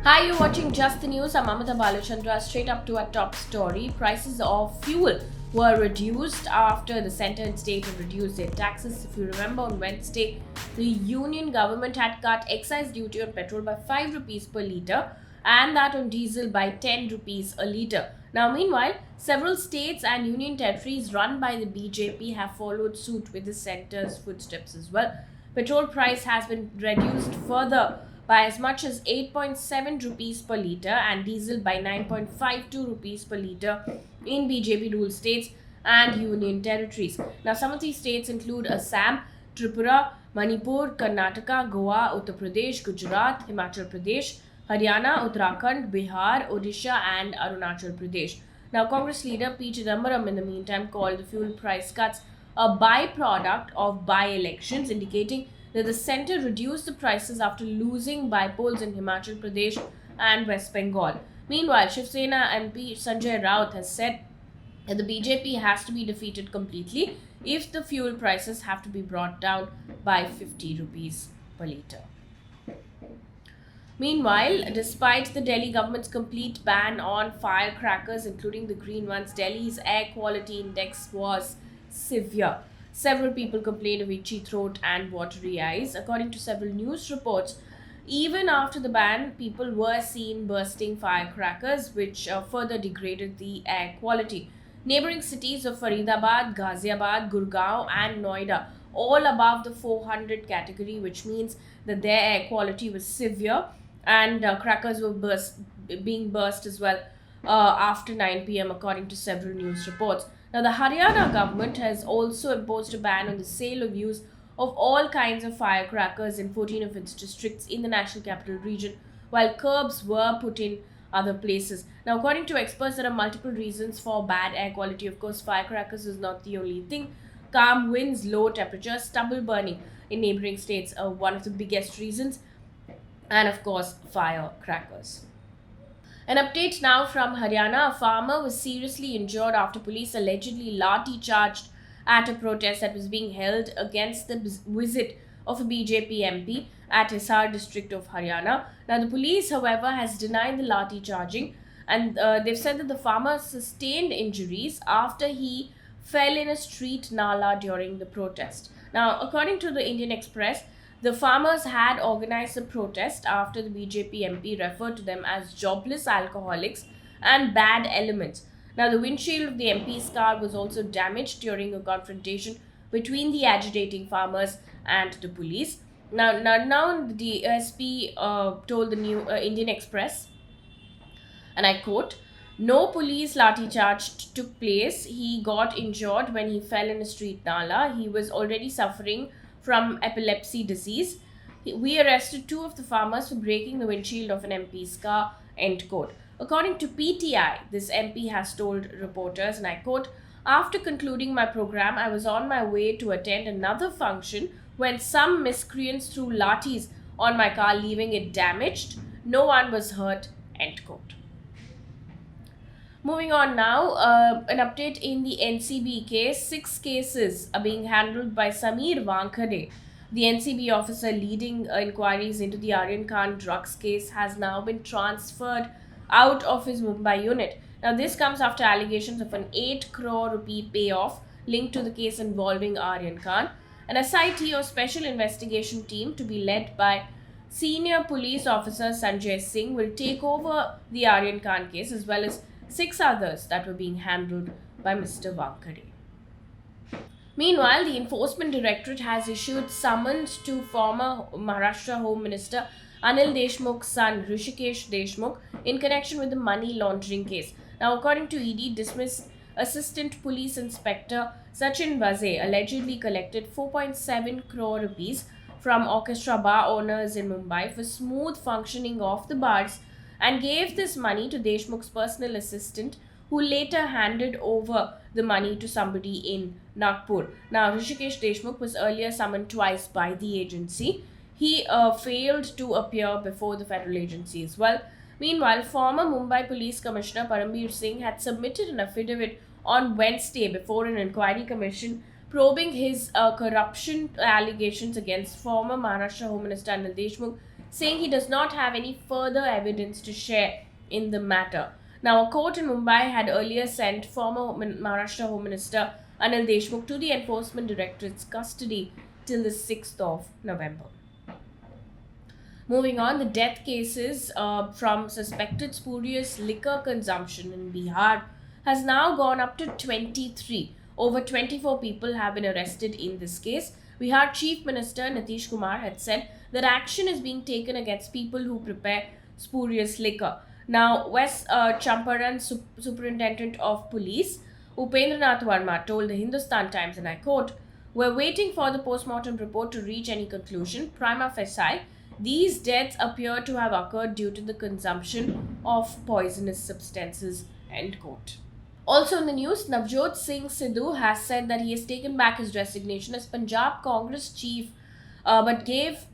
Hi, you're watching Just the News. I'm Amita Balachandra. Straight up to our top story. Prices of fuel were reduced after the center and state have reduced their taxes. If you remember, on Wednesday, the union government had cut excise duty on petrol by 5 rupees per litre and that on diesel by 10 rupees a litre. Now, meanwhile, several states and union territories run by the BJP have followed suit with the center's footsteps as well. Petrol price has been reduced further by as much as 8.7 rupees per litre and diesel by 9.52 rupees per litre in BJP ruled states and union territories. Now, some of these states include Assam, Tripura, Manipur, Karnataka, Goa, Uttar Pradesh, Gujarat, Himachal Pradesh, Haryana, Uttarakhand, Bihar, Odisha, and Arunachal Pradesh. Now, Congress leader P. Chidambaram, in the meantime, called the fuel price cuts a byproduct of by elections, indicating that the centre reduced the prices after losing by polls in Himachal Pradesh and West Bengal. Meanwhile, Shiv Sena MP Sanjay Raut has said that the BJP has to be defeated completely if the fuel prices have to be brought down by 50 rupees per litre. Meanwhile, despite the Delhi government's complete ban on firecrackers, including the green ones, Delhi's air quality index was severe. Several people complained of itchy throat and watery eyes. According to several news reports, even after the ban, people were seen bursting firecrackers, which further degraded the air quality. Neighboring cities of Faridabad, Ghaziabad, Gurgaon, and Noida, all above the 400 category, which means that their air quality was severe and crackers were being burst as well after 9 p.m., according to several news reports. Now, the Haryana government has also imposed a ban on the sale of use of all kinds of firecrackers in 14 of its districts in the National Capital Region, while curbs were put in other places. Now, according to experts, there are multiple reasons for bad air quality. Of course, firecrackers is not the only thing. Calm winds, low temperature, stubble burning in neighboring states are one of the biggest reasons, and of course, firecrackers. An update now from Haryana. A farmer was seriously injured after police allegedly lathi charged at a protest that was being held against the visit of a BJP MP at Hisar district of Haryana. Now, the police, however, has denied the lathi charging, and they've said that the farmer sustained injuries after he fell in a street nala during the protest. Now, according to the Indian Express, the farmers had organized a protest after the BJP MP referred to them as jobless alcoholics and bad elements. Now, the windshield of the MP's car was also damaged during a confrontation between the agitating farmers and the police. Now the SP told the new Indian Express, and I quote, "No police lathi charge took place. He got injured when he fell in a street nala. He was already suffering from epilepsy disease. We arrested two of the farmers for breaking the windshield of an MP's car." End quote. According to PTI, this MP has told reporters, and I quote, "After concluding my program, I was on my way to attend another function when some miscreants threw lathis on my car, leaving it damaged. No one was hurt." End quote. Moving on now, an update in the NCB case. 6 cases are being handled by Samir Wankhede. The NCB officer leading inquiries into the Aryan Khan drugs case has now been transferred out of his Mumbai unit. Now, this comes after allegations of an 8 crore rupee payoff linked to the case involving Aryan Khan. An SIT or Special Investigation Team to be led by Senior Police Officer Sanjay Singh will take over the Aryan Khan case as well as 6 others that were being handled by Mr. Wankhede. Meanwhile, the Enforcement Directorate has issued summons to former Maharashtra Home Minister Anil Deshmukh's son Rishikesh Deshmukh in connection with the money laundering case. Now, according to ED, dismissed Assistant Police Inspector Sachin Baze allegedly collected 4.7 crore rupees from orchestra bar owners in Mumbai for smooth functioning of the bars and gave this money to Deshmukh's personal assistant, who later handed over the money to somebody in Nagpur. Now, Rishikesh Deshmukh was earlier summoned twice by the agency. He failed to appear before the federal agency as well. Meanwhile, former Mumbai Police Commissioner Parambir Singh had submitted an affidavit on Wednesday before an inquiry commission probing his corruption allegations against former Maharashtra Home Minister Anil Deshmukh, saying he does not have any further evidence to share in the matter. Now, a court in Mumbai had earlier sent former Maharashtra Home Minister Anil Deshmukh to the Enforcement Directorate's custody till the 6th of November. Moving on, the death cases from suspected spurious liquor consumption in Bihar has now gone up to 23. Over 24 people have been arrested in this case. Bihar Chief Minister Nitish Kumar had said that action is being taken against people who prepare spurious liquor. Now, West Champaran Superintendent of Police Upendranath Verma told the Hindustan Times, and I quote, "We're waiting for the post-mortem report to reach any conclusion. Prima facie, these deaths appear to have occurred due to the consumption of poisonous substances." End quote. Also in the news, Navjot Singh Sidhu has said that he has taken back his resignation as Punjab Congress chief, but gave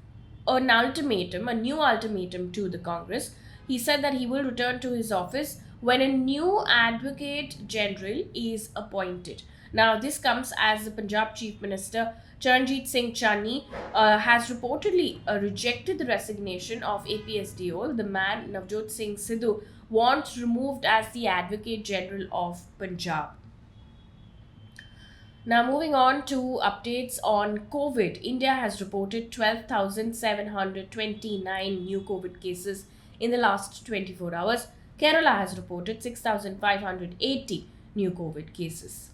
a new ultimatum to the Congress. He said that he will return to his office when a new Advocate General is appointed. Now, this comes as the Punjab Chief Minister Charanjit Singh Channi has reportedly rejected the resignation of APSDO. The man, Navjot Singh Sidhu, wants removed as the Advocate General of Punjab. Now, moving on to updates on COVID. India has reported 12,729 new COVID cases in the last 24 hours. Kerala has reported 6,580 new COVID cases.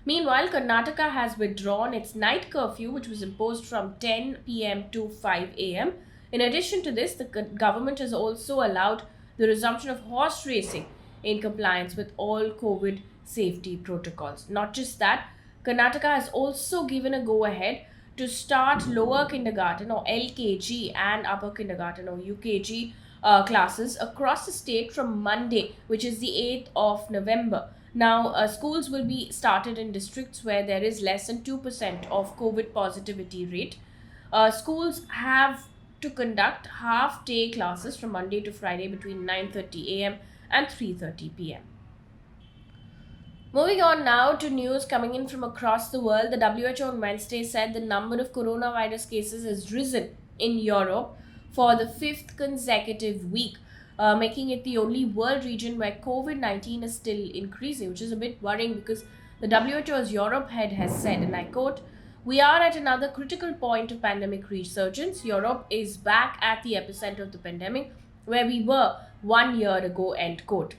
Meanwhile, Karnataka has withdrawn its night curfew, which was imposed from 10 p.m. to 5 a.m. In addition to this, the government has also allowed the resumption of horse racing in compliance with all COVID safety protocols. Not just that, Karnataka has also given a go-ahead to start lower kindergarten or LKG and upper kindergarten or UKG classes across the state from Monday, which is the 8th of November. Now, schools will be started in districts where there is less than 2% of COVID positivity rate. Schools have to conduct half-day classes from Monday to Friday between 9:30 a.m. and 3:30 p.m. Moving on now to news coming in from across the world. The WHO on Wednesday said the number of coronavirus cases has risen in Europe for the 5th consecutive week, making it the only world region where COVID-19 is still increasing, which is a bit worrying because the WHO's Europe head has said, and I quote, "We are at another critical point of pandemic resurgence. Europe is back at the epicenter of the pandemic where we were 1 year ago," end quote.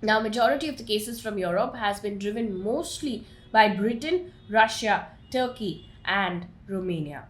Now, majority of the cases from Europe has been driven mostly by Britain, Russia, Turkey, and Romania.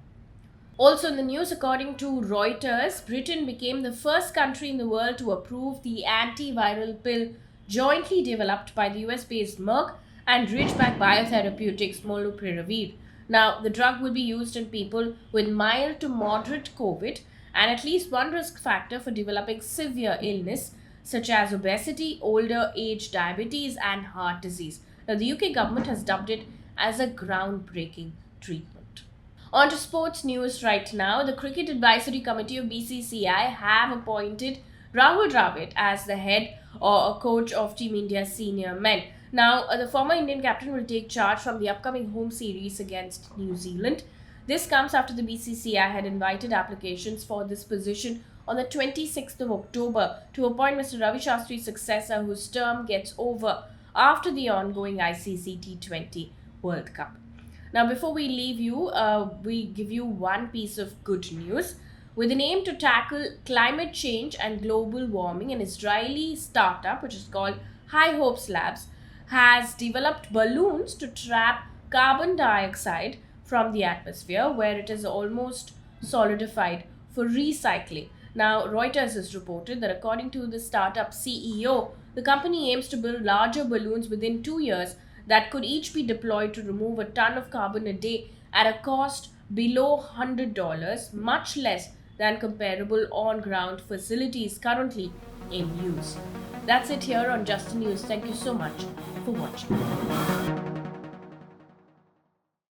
Also in the news, according to Reuters, Britain became the first country in the world to approve the antiviral pill jointly developed by the US-based Merck and Ridgeback Biotherapeutics Molnupiravir. Now, the drug will be used in people with mild to moderate COVID and at least one risk factor for developing severe illness such as obesity, older age diabetes, and heart disease. Now, the UK government has dubbed it as a groundbreaking treatment. On to sports news right now. The Cricket Advisory Committee of BCCI have appointed Rahul Dravid as the head or coach of Team India's senior men. Now, the former Indian captain will take charge from the upcoming home series against New Zealand. This comes after the BCCI had invited applications for this position on the 26th of October to appoint Mr. Ravi Shastri's successor, whose term gets over after the ongoing ICC T20 World Cup. Now, before we leave you, we give you one piece of good news. With an aim to tackle climate change and global warming, an Israeli startup, which is called High Hopes Labs, has developed balloons to trap carbon dioxide from the atmosphere, where it is almost solidified for recycling. Now, Reuters has reported that according to the startup CEO, the company aims to build larger balloons within 2 years that could each be deployed to remove a ton of carbon a day at a cost below $100, much less than comparable on-ground facilities currently in use. That's it here on Just the News. Thank you so much for watching.